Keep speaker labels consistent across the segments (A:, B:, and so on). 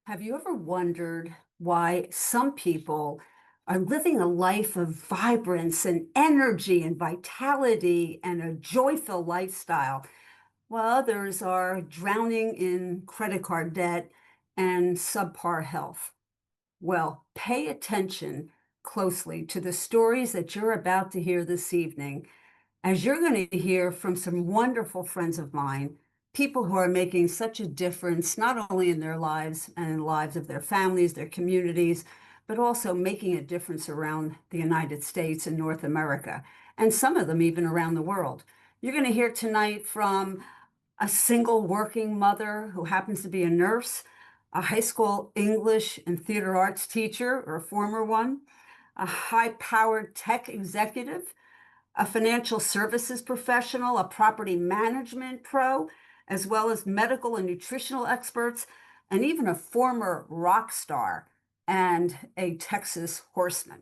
A: Have you ever wondered why some people are living a life of vibrance and energy and vitality and a joyful lifestyle, while others are drowning in credit card debt and subpar health? Well, pay attention closely to the stories that you're about to hear this evening, as you're going to hear from some wonderful friends of mine, people who are making such a difference, not only in their lives and in the lives of their families, their communities, but also making a difference around the United States and North America, and some of them even around the world. You're going to hear tonight from a single working mother who happens to be a nurse, a high school English and theater arts teacher, or a former one, a high powered tech executive, a financial services professional, a property management pro, as well as medical and nutritional experts, and even a former rock star and a Texas horseman.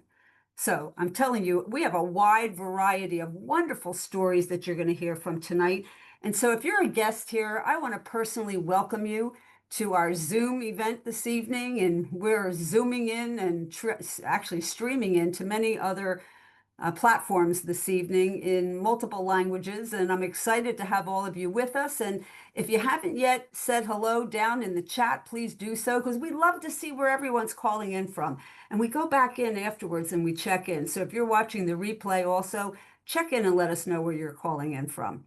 A: So I'm telling you, we have a wide variety of wonderful stories that you're going to hear from tonight. And so if you're a guest here, I want to personally welcome you to our Zoom event this evening. And we're zooming in and actually streaming into many other platforms this evening in multiple languages, and I'm excited to have all of you with us. And if you haven't yet said hello down in the chat, please do so because we love to see where everyone's calling in from. And we go back in afterwards and we check in. So if you're watching the replay, also check in and let us know where you're calling in from.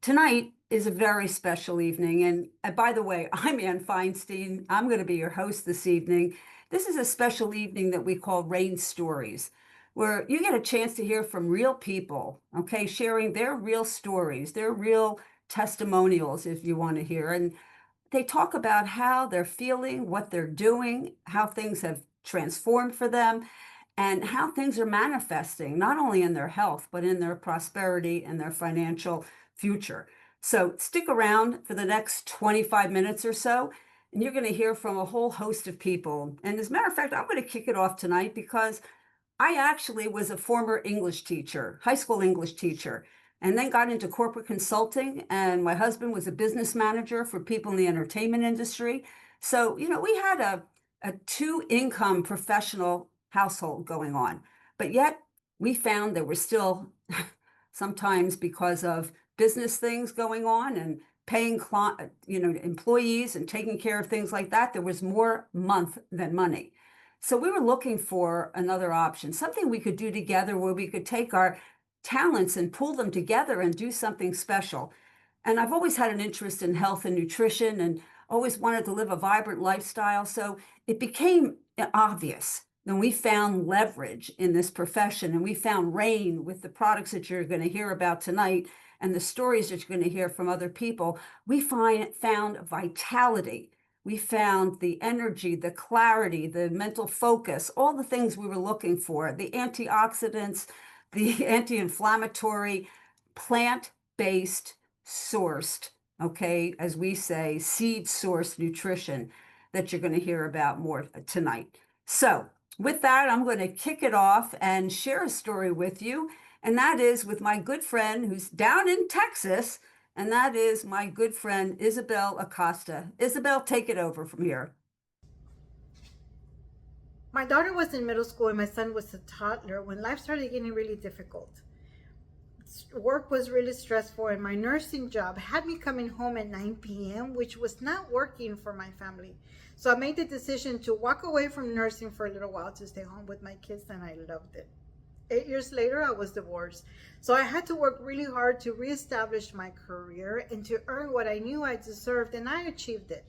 A: Tonight is a very special evening. And by the way, I'm Ann Feinstein. I'm going to be your host this evening. This is a special evening that we call Rain Stories, where you get a chance to hear from real people, okay, sharing their real stories, their real testimonials, if you want to hear. And they talk about how they're feeling, what they're doing, how things have transformed for them, and how things are manifesting, not only in their health, but in their prosperity and their financial future. So stick around for the next 25 minutes or so, and you're going to hear from a whole host of people. And as a matter of fact, I'm going to kick it off tonight because I actually was a former English teacher, high school English teacher, and then got into corporate consulting. And my husband was a business manager for people in the entertainment industry. So, we had a two income professional household going on. But yet we found there were still sometimes because of business things going on and paying employees and taking care of things like that, there was more month than money. So we were looking for another option, something we could do together where we could take our talents and pull them together and do something special. And I've always had an interest in health and nutrition and always wanted to live a vibrant lifestyle. So it became obvious. And we found leverage in this profession, and we found rain with the products that you're going to hear about tonight and the stories that you're going to hear from other people. We found vitality. We found the energy, the clarity, the mental focus, all the things we were looking for, the antioxidants, the anti-inflammatory, plant-based sourced, okay, as we say, seed source nutrition that you're going to hear about more tonight. So, with that, I'm going to kick it off and share a story with you. And that is with my good friend who's down in Texas. And that is my good friend, Isabel Acosta. Isabel, take it over from here.
B: My daughter was in middle school and my son was a toddler when life started getting really difficult. Work was really stressful and my nursing job had me coming home at 9 p.m., which was not working for my family. So I made the decision to walk away from nursing for a little while to stay home with my kids, and I loved it. 8 years later, I was divorced. So I had to work really hard to reestablish my career and to earn what I knew I deserved, and I achieved it.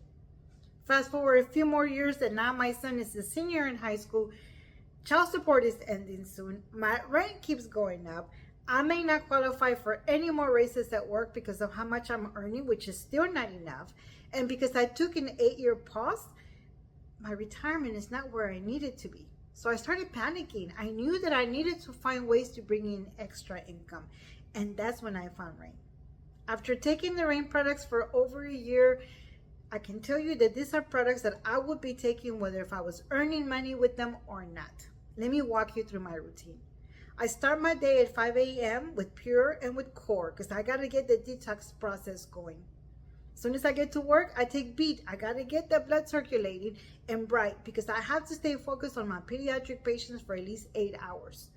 B: Fast forward a few more years, and now my son is a senior in high school. Child support is ending soon. My rent keeps going up. I may not qualify for any more raises at work because of how much I'm earning, which is still not enough. And because I took an 8-year pause, my retirement is not where I need it to be. So I started panicking. I knew that I needed to find ways to bring in extra income. And that's when I found Rain. After taking the Rain products for over a year, I can tell you that these are products that I would be taking whether if I was earning money with them or not. Let me walk you through my routine. I start my day at 5 a.m. with Pure and with Core because I got to get the detox process going. As soon as I get to work, I take Beet. I got to get the blood circulating, and Bright, because I have to stay focused on my pediatric patients for at least 8 hours.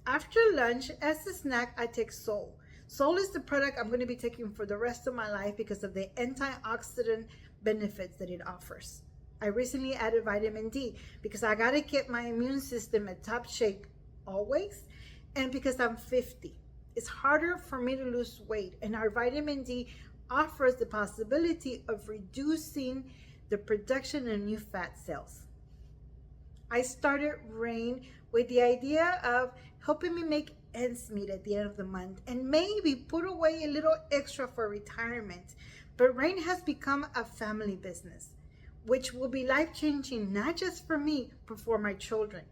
B: After lunch, as a snack, I take Sol. Sol is the product I'm going to be taking for the rest of my life because of the antioxidant benefits that it offers. I recently added vitamin D because I got to keep my immune system at top shape always, and because I'm 50. It's harder for me to lose weight, and our vitamin D offers the possibility of reducing the production of new fat cells. I started Rain with the idea of helping me make ends meet at the end of the month and maybe put away a little extra for retirement. But Rain has become a family business, which will be life-changing, not just for me, but for my children.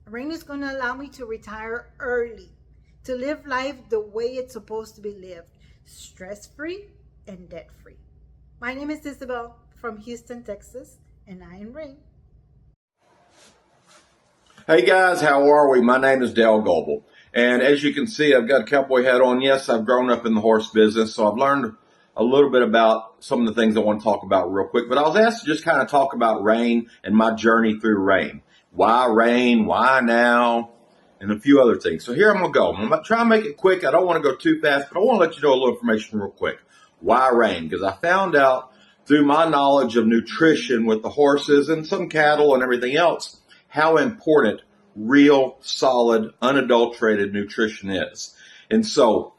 B: Rain is going to allow me to retire early, to live life the way it's supposed to be lived, stress-free and debt-free. My name is Isabel from Houston, Texas, and I am Rain.
C: Hey guys, how are we? My name is Dale Goebel, and as you can see, I've got a cowboy hat on. Yes, I've grown up in the horse business, so I've learned a little bit about some of the things I want to talk about real quick, but I was asked to just kind of talk about Rain and my journey through Rain. Why Rain? Why now? And a few other things. So here I'm going to go. I'm going to try and make it quick. I don't want to go too fast, but I want to let you know a little information real quick. Why Rain? Because I found out through my knowledge of nutrition with the horses and some cattle and everything else, how important real, solid, unadulterated nutrition is. And so,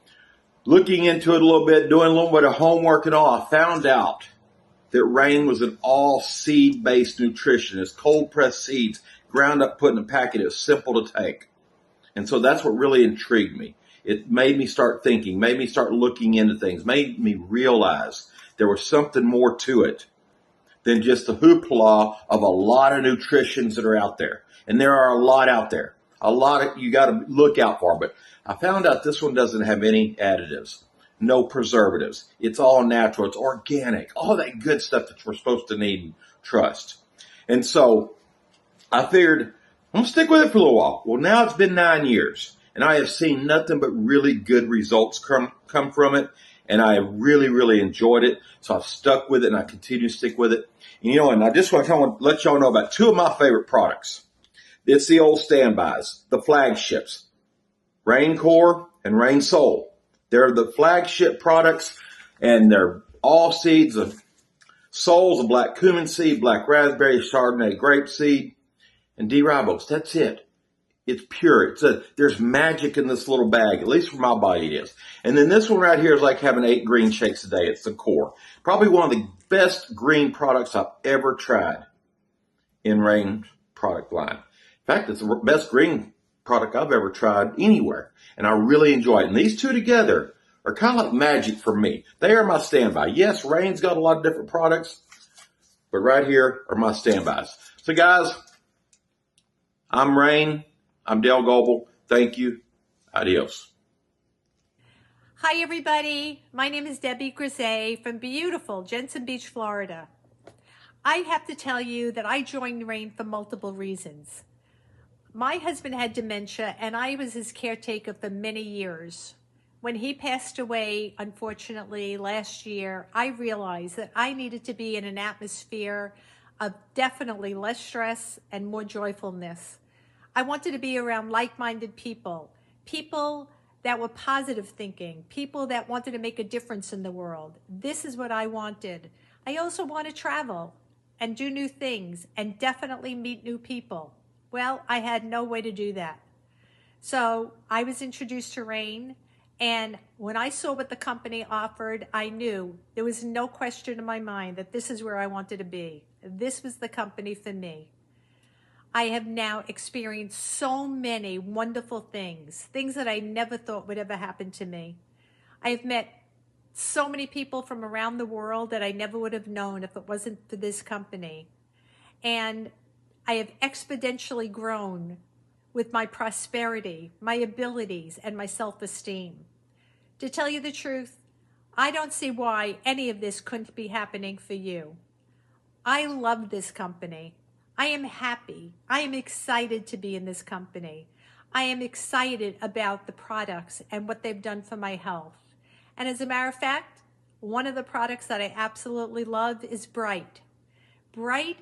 C: looking into it a little bit, doing a little bit of homework and all, I found out that Rain was an all seed-based nutrition. It's cold-pressed seeds, ground up, put in a packet. It was simple to take. And so that's what really intrigued me. It made me start thinking, made me start looking into things, made me realize there was something more to it than just the hoopla of a lot of nutritions that are out there. And there are a lot out there. A lot you got to look out for. But I found out this one doesn't have any additives, no preservatives. It's all natural. It's organic. All that good stuff that we're supposed to need and trust. And so I figured I'm going to stick with it for a little while. Well, now it's been 9 years, and I have seen nothing but really good results come from it. And I have really, really enjoyed it. So I've stuck with it, and I continue to stick with it. And I just want to let y'all know about two of my favorite products. It's the old standbys, the flagships, Rain Core and Rain Soul. They're the flagship products, and they're all seeds. Of Soul's a black cumin seed, black raspberry, Chardonnay grape seed, and D-ribose. That's it. It's pure. There's magic in this little bag, at least for my body it is. And then this one right here is like having 8 green shakes a day. It's the Core. Probably one of the best green products I've ever tried in Rain product line. In fact, it's the best green product I've ever tried anywhere. And I really enjoy it. And these two together are kind of like magic for me. They are my standby. Yes, Rain's got a lot of different products, but right here are my standbys. So guys, I'm Rain. I'm Dale Goebel. Thank you. Adios.
D: Hi, everybody. My name is Debbie Grisey from beautiful Jensen Beach, Florida. I have to tell you that I joined Rain for multiple reasons. My husband had dementia, and I was his caretaker for many years. When he passed away, unfortunately, last year, I realized that I needed to be in an atmosphere of definitely less stress and more joyfulness. I wanted to be around like-minded people, people that were positive thinking, people that wanted to make a difference in the world. This is what I wanted. I also want to travel and do new things and definitely meet new people. Well, I had no way to do that. So I was introduced to Rain, and when I saw what the company offered, I knew there was no question in my mind that this is where I wanted to be. This was the company for me. I have now experienced so many wonderful things that I never thought would ever happen to me. I have met so many people from around the world that I never would have known if it wasn't for this company. And I have exponentially grown with my prosperity, my abilities, and my self-esteem. To tell you the truth, I don't see why any of this couldn't be happening for you. I love this company. I am happy. I am excited to be in this company. I am excited about the products and what they've done for my health. And as a matter of fact, one of the products that I absolutely love is Bright. Bright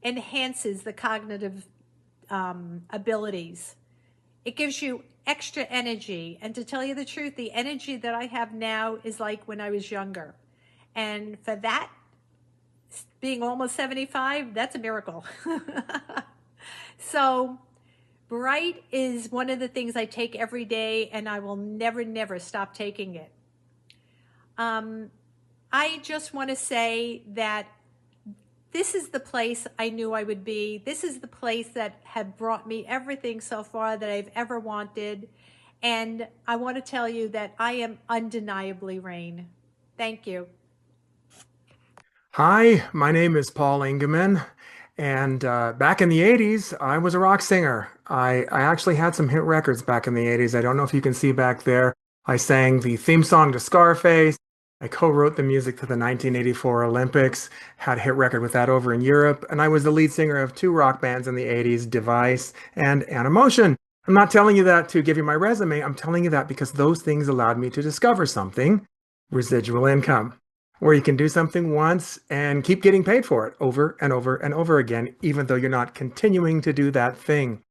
D: enhances the cognitive abilities. It gives you extra energy. And to tell you the truth, the energy that I have now is like when I was younger. And for that, being almost 75, that's a miracle. So Bright is one of the things I take every day, and I will never, never stop taking it. I just want to say that this is the place I knew I would be. This is the place that had brought me everything so far that I've ever wanted. And I want to tell you that I am undeniably Rain. Thank you.
E: Hi, my name is Paul Engemann, and back in the 80s, I was a rock singer. I actually had some hit records back in the 80s. I don't know if you can see back there. I sang the theme song to Scarface. I co-wrote the music to the 1984 Olympics, had a hit record with that over in Europe, and I was the lead singer of two rock bands in the 80s, Device and Animotion. I'm not telling you that to give you my resume. I'm telling you that because those things allowed me to discover something, residual income, where you can do something once and keep getting paid for it over and over and over again, even though you're not continuing to do that thing.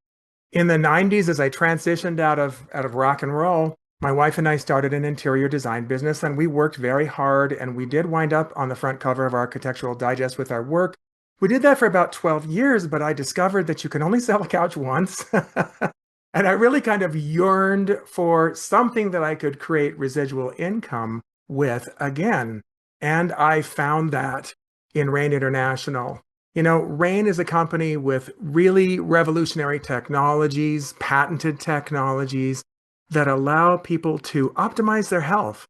E: In the 90s, as I transitioned out of rock and roll, my wife and I started an interior design business, and we worked very hard, and we did wind up on the front cover of Architectural Digest with our work. We did that for about 12 years, but I discovered that you can only sell a couch once. And I really kind of yearned for something that I could create residual income with again. And I found that in Rain International. You know, Rain is a company with really revolutionary technologies, patented technologies that allow people to optimize their health.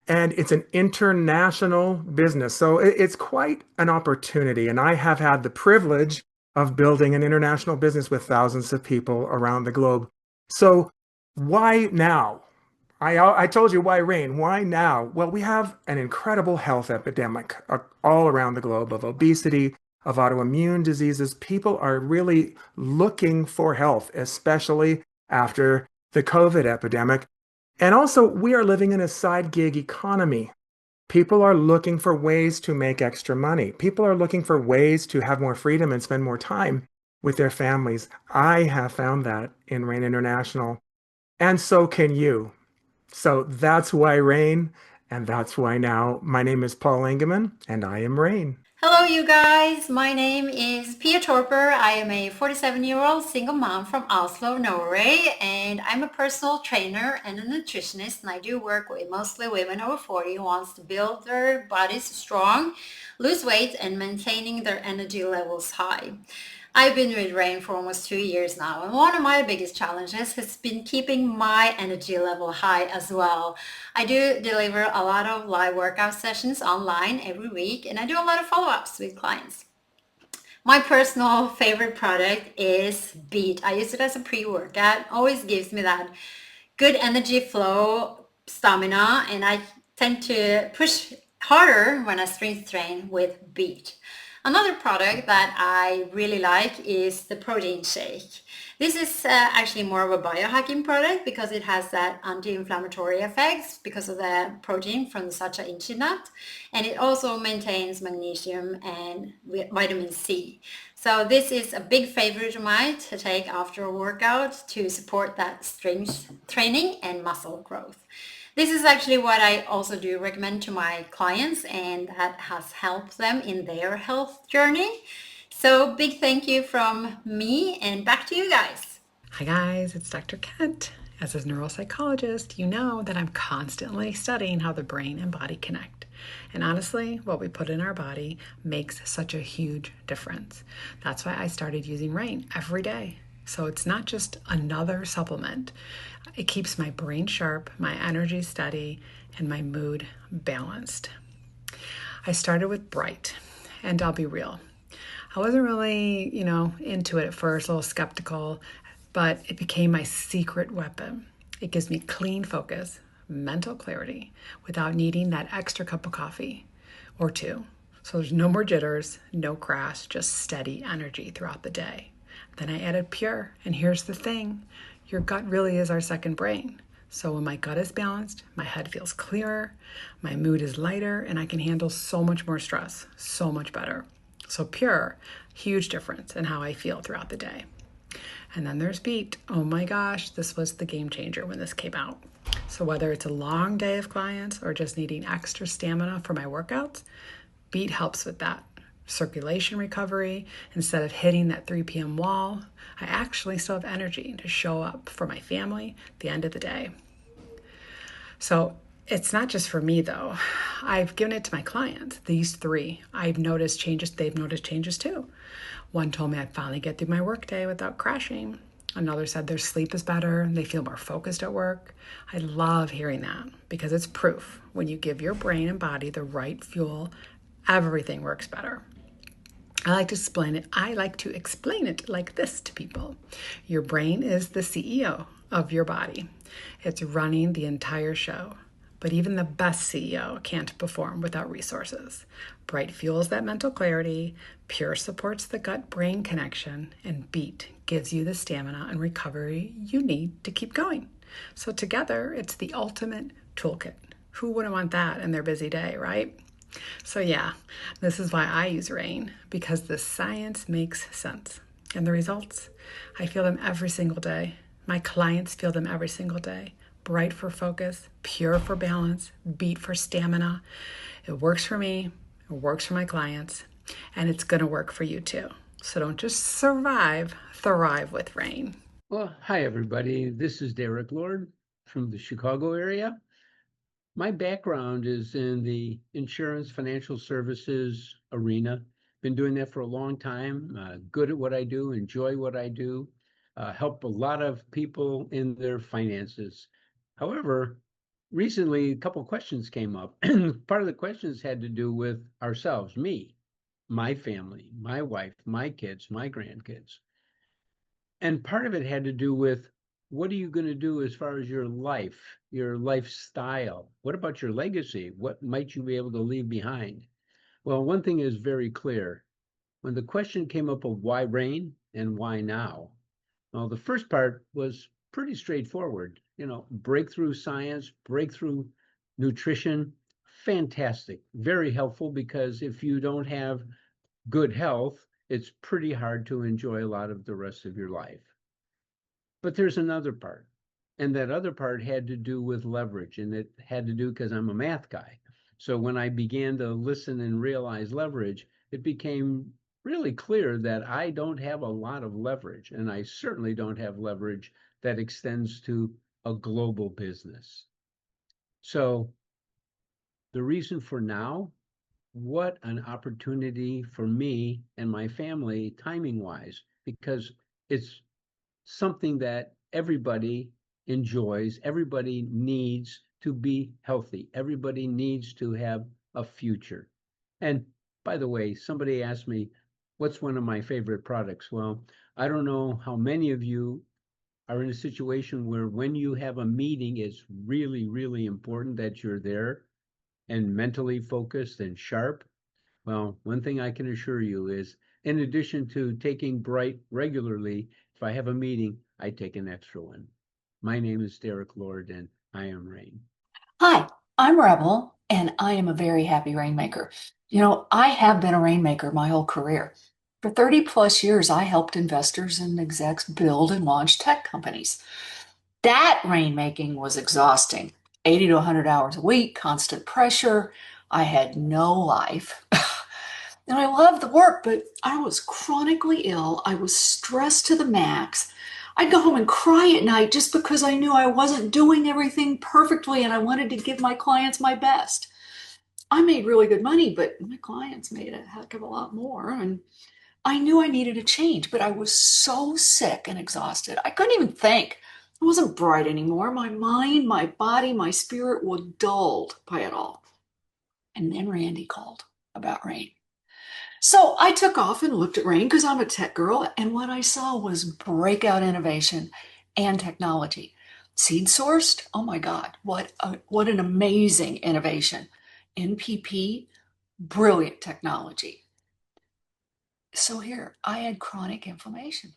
E: And it's an international business. So it's quite an opportunity. And I have had the privilege of building an international business with thousands of people around the globe. So why now? I told you why Rain. Why now? Well, we have an incredible health epidemic all around the globe of obesity, of autoimmune diseases. People are really looking for health, especially after the COVID epidemic. And also, we are living in a side gig economy. People are looking for ways to make extra money. People are looking for ways to have more freedom and spend more time with their families. I have found that in Rain International. And so can you. So that's why Rain, and that's why now. My name is Paul Engemann, and I am Rain.
F: Hello you guys, my name is Pia Torper. I am a 47-year-old single mom from Oslo, Norway, and I'm a personal trainer and a nutritionist, and I do work with mostly women over 40 who wants to build their bodies strong, lose weight, and maintaining their energy levels high. I've been with Rain for almost 2 years now, and one of my biggest challenges has been keeping my energy level high as well. I do deliver a lot of live workout sessions online every week, and I do a lot of follow-ups with clients. My personal favorite product is Beat. I use it as a pre-workout. Always gives me that good energy flow, stamina, and I tend to push harder when I strength train with Beat. Another product that I really like is the protein shake. This is actually more of a biohacking product because it has that anti-inflammatory effects because of the protein from the Sacha Inchi nut, and it also maintains magnesium and vitamin C. So this is a big favorite of mine to take after a workout to support that strength training and muscle growth. This is actually what I also do recommend to my clients, and that has helped them in their health journey. So big thank you from me, and back to you guys.
G: Hi guys, it's Dr. Kent. As a neuropsychologist, you know that I'm constantly studying how the brain and body connect. And honestly, what we put in our body makes such a huge difference. That's why I started using Rain every day. So it's not just another supplement. It keeps my brain sharp, my energy steady, and my mood balanced. I started with Bright, and I'll be real. I wasn't really, into it at first, a little skeptical, but it became my secret weapon. It gives me clean focus, mental clarity, without needing that extra cup of coffee or two. So there's no more jitters, no crash, just steady energy throughout the day. Then I added Pure, and here's the thing. Your gut really is our second brain. So when my gut is balanced, my head feels clearer, my mood is lighter, and I can handle so much more stress so much better. So Pure, huge difference in how I feel throughout the day. And then there's Beat. Oh my gosh, this was the game changer when this came out. So whether it's a long day of clients or just needing extra stamina for my workouts, Beat helps with that. Circulation recovery, instead of hitting that 3 p.m. wall, I actually still have energy to show up for my family at the end of the day. So it's not just for me though. I've given it to my clients. These three, I've noticed changes. They've noticed changes too. One told me I finally get through my workday without crashing. Another said their sleep is better and they feel more focused at work. I love hearing that because it's proof when you give your brain and body the right fuel, everything works better. I like to explain it like this to people. Your brain is the CEO of your body. It's running the entire show. But even the best CEO can't perform without resources. Bright fuels that mental clarity, Pure supports the gut-brain connection, and Beat gives you the stamina and recovery you need to keep going. So together, it's the ultimate toolkit. Who wouldn't want that in their busy day, right? So yeah, this is why I use Rain, because the science makes sense. And the results? I feel them every single day. My clients feel them every single day. Bright for focus, Pure for balance, Beat for stamina. It works for me, it works for my clients, and it's gonna work for you too. So don't just survive, thrive with Rain.
H: Well, hi, everybody. This is Derek Lord from the Chicago area. My background is in the insurance financial services arena. Been doing that for a long time, good at what I do, enjoy what I do, help a lot of people in their finances. However, recently a couple of questions came up. Part of the questions had to do with ourselves, me, my family, my wife, my kids, my grandkids. And part of it had to do with what are you going to do as far as your life, your lifestyle? What about your legacy? What might you be able to leave behind? Well, one thing is very clear. When the question came up of why Rain and why now, well, the first part was pretty straightforward. You know, breakthrough science, breakthrough nutrition, fantastic, very helpful, because if you don't have good health, it's pretty hard to enjoy a lot of the rest of your life. But there's another part, and that other part had to do with leverage, and it had to do because I'm a math guy. So when I began to listen and realize leverage, it became really clear that I don't have a lot of leverage, and I certainly don't have leverage that extends to a global business. So the reason for now, what an opportunity for me and my family, timing wise, because it's something that everybody enjoys, everybody needs to be healthy, everybody needs to have a future. And by the way, somebody asked me, what's one of my favorite products? Well, I don't know how many of you are in a situation where when you have a meeting, it's really, really important that you're there and mentally focused and sharp. Well, one thing I can assure you is, in addition to taking Bright regularly, if I have a meeting, I take an extra one. My name is Derek Lord, and I am Rain.
I: Hi, I'm Rebel, and I am a very happy rainmaker. You know, I have been a rainmaker my whole career. For 30 plus years, I helped investors and execs build and launch tech companies. That rainmaking was exhausting. 80 to 100 hours a week, constant pressure. I had no life. And I loved the work, but I was chronically ill. I was stressed to the max. I'd go home and cry at night just because I knew I wasn't doing everything perfectly and I wanted to give my clients my best. I made really good money, but my clients made a heck of a lot more. And I knew I needed a change, but I was so sick and exhausted. I couldn't even think. I wasn't bright anymore. My mind, my body, my spirit were dulled by it all. And then Randy called about Rain. So I took off and looked at Rain because I'm a tech girl, and what I saw was breakout innovation and technology. Seed sourced, oh my God, what an amazing innovation. NPP, brilliant technology. So here, I had chronic inflammation.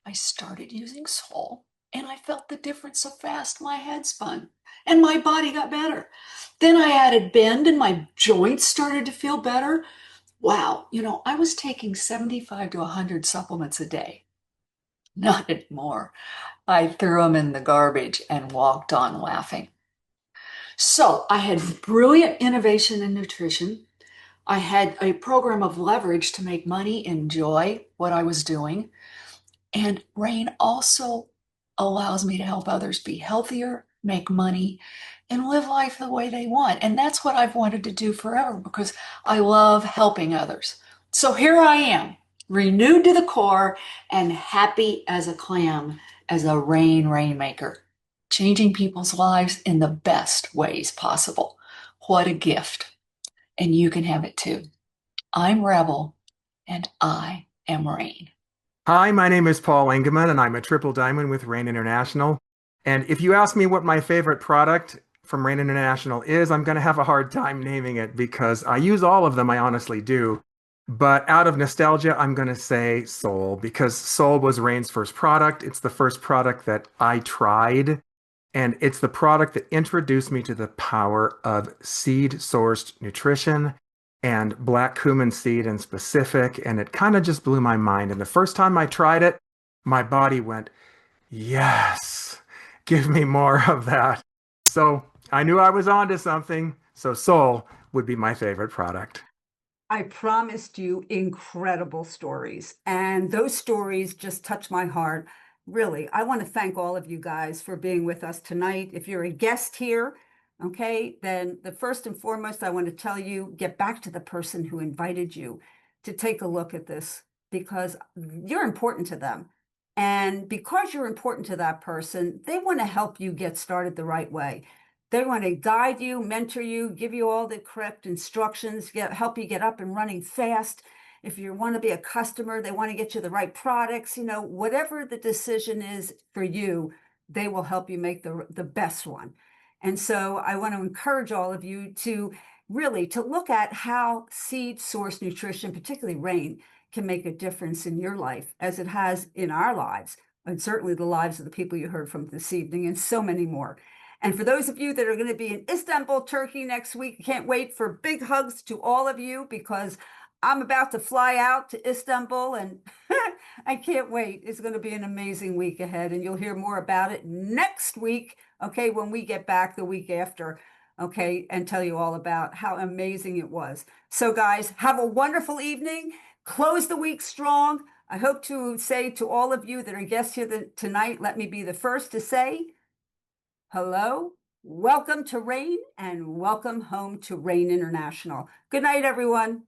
I: I started using Sol, And I felt the difference so fast my head spun and my body got better. Then I added bend and my joints started to feel better. Wow, I was taking 75 to 100 supplements a day. Not anymore. I threw them in the garbage and walked on laughing. So I had brilliant innovation in nutrition. I had a program of leverage to make money, enjoy what I was doing. And Rain also allows me to help others be healthier, make money, and live life the way they want. And that's what I've wanted to do forever because I love helping others. So here I am, renewed to the core and happy as a clam as a rainmaker, changing people's lives in the best ways possible. What a gift. And you can have it too. I'm Rebel and I am Rain.
E: Hi, my name is Paul Engemann, and I'm a triple diamond with Rain International. And if you ask me what my favorite product from Rain International is, I'm going to have a hard time naming it because I use all of them, I honestly do. But out of nostalgia, I'm going to say Soul because Soul was Rain's first product. It's the first product that I tried, and it's the product that introduced me to the power of seed-sourced nutrition and black cumin seed in specific, and it kind of just blew my mind. And the first time I tried it, my body went, yes, give me more of that. So I knew I was onto something. So Soul would be my favorite product.
A: I promised you incredible stories, and those stories just touch my heart. Really, I want to thank all of you guys for being with us tonight. If you're a guest here, okay, then the first and foremost, I want to tell you, get back to the person who invited you to take a look at this because you're important to them. And because you're important to that person, they want to help you get started the right way. They want to guide you, mentor you, give you all the correct instructions, help you get up and running fast. If you want to be a customer, they want to get you the right products, whatever the decision is for you, they will help you make the best one. And so I want to encourage all of you to really to look at how seed source nutrition, particularly Rain, can make a difference in your life as it has in our lives, and certainly the lives of the people you heard from this evening and so many more. And for those of you that are going to be in Istanbul, Turkey next week, can't wait for big hugs to all of you because I'm about to fly out to Istanbul and I can't wait. It's going to be an amazing week ahead and you'll hear more about it next week, okay, when we get back the week after, okay, and tell you all about how amazing it was. So guys, have a wonderful evening. Close the week strong. I hope to say to all of you that are guests here tonight, let me be the first to say, hello, welcome to Rain, and welcome home to Rain International. Good night, everyone.